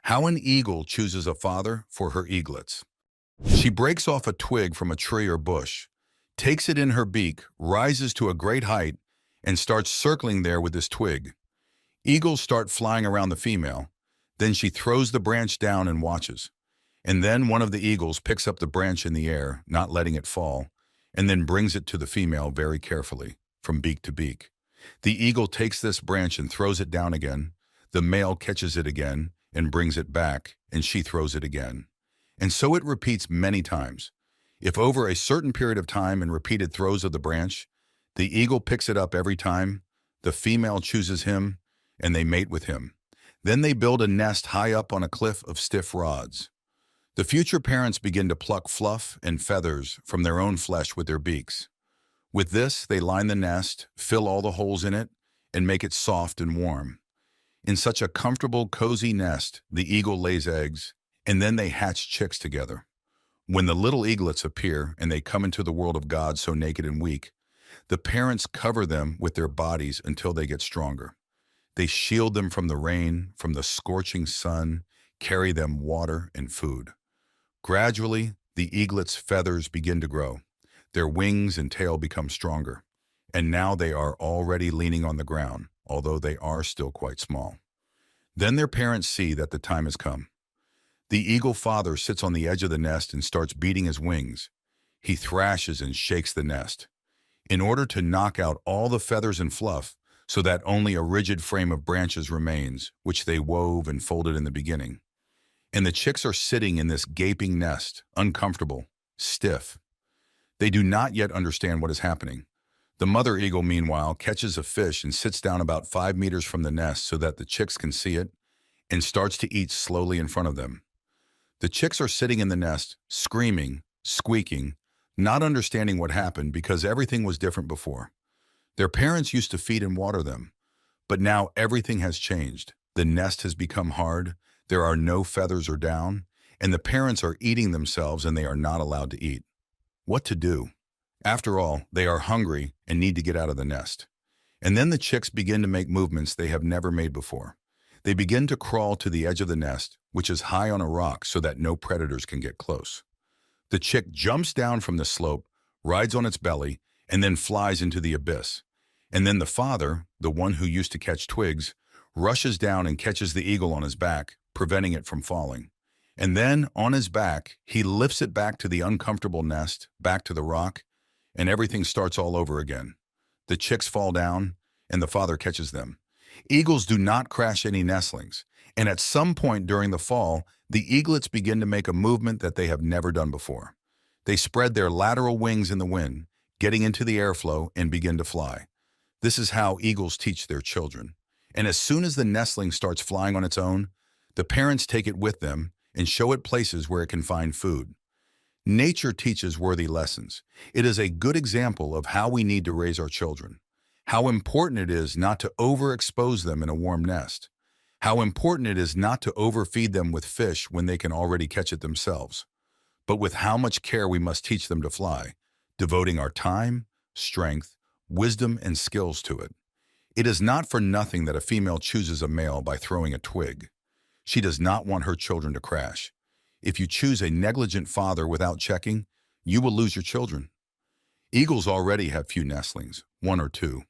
How an eagle chooses a father for her eaglets. She breaks off a twig from a tree or bush, takes it in her beak, rises to a great height, and starts circling there with this twig. Eagles start flying around the female. Then she throws the branch down and watches. And then one of the eagles picks up the branch in the air, not letting it fall, and then brings it to the female very carefully, from beak to beak. The eagle takes this branch and throws it down again. The male catches it again and brings it back, and she throws it again. And so it repeats many times. If over a certain period of time and repeated throws of the branch, the eagle picks it up every time, the female chooses him, and they mate with him. Then they build a nest high up on a cliff of stiff rods. The future parents begin to pluck fluff and feathers from their own flesh with their beaks. With this, they line the nest, fill all the holes in it, and make it soft and warm. In such a comfortable, cozy nest, the eagle lays eggs, and then they hatch chicks together. When the little eaglets appear and they come into the world of God so naked and weak, the parents cover them with their bodies until they get stronger. They shield them from the rain, from the scorching sun, carry them water and food. Gradually, the eaglets' feathers begin to grow. Their wings and tail become stronger, and now they are already leaning on the ground, although they are still quite small. Then their parents see that the time has come. The eagle father sits on the edge of the nest and starts beating his wings. He thrashes and shakes the nest, in order to knock out all the feathers and fluff, so that only a rigid frame of branches remains, which they wove and folded in the beginning. And the chicks are sitting in this gaping nest, uncomfortable, stiff. They do not yet understand what is happening. The mother eagle, meanwhile, catches a fish and sits down about 5 meters from the nest so that the chicks can see it, and starts to eat slowly in front of them. The chicks are sitting in the nest, screaming, squeaking, not understanding what happened because everything was different before. Their parents used to feed and water them, but now everything has changed. The nest has become hard, there are no feathers or down, and the parents are eating themselves and they are not allowed to eat. What to do? After all, they are hungry and need to get out of the nest. And then the chicks begin to make movements they have never made before. They begin to crawl to the edge of the nest, which is high on a rock so that no predators can get close. The chick jumps down from the slope, rides on its belly, and then flies into the abyss. And then the father, the one who used to catch twigs, rushes down and catches the eagle on his back, preventing it from falling. And then, on his back, he lifts it back to the uncomfortable nest, back to the rock, and everything starts all over again. The chicks fall down, and the father catches them. Eagles do not crash any nestlings, and at some point during the fall, the eaglets begin to make a movement that they have never done before. They spread their lateral wings in the wind, getting into the airflow, and begin to fly. This is how eagles teach their children. And as soon as the nestling starts flying on its own, the parents take it with them and show it places where it can find food. Nature teaches worthy lessons. It is a good example of how we need to raise our children. How important it is not to overexpose them in a warm nest. How important it is not to overfeed them with fish when they can already catch it themselves. But with how much care we must teach them to fly, devoting our time, strength, wisdom, and skills to it. It is not for nothing that a female chooses a male by throwing a twig. She does not want her children to crash. If you choose a negligent father without checking, you will lose your children. Eagles already have few nestlings, 1 or 2.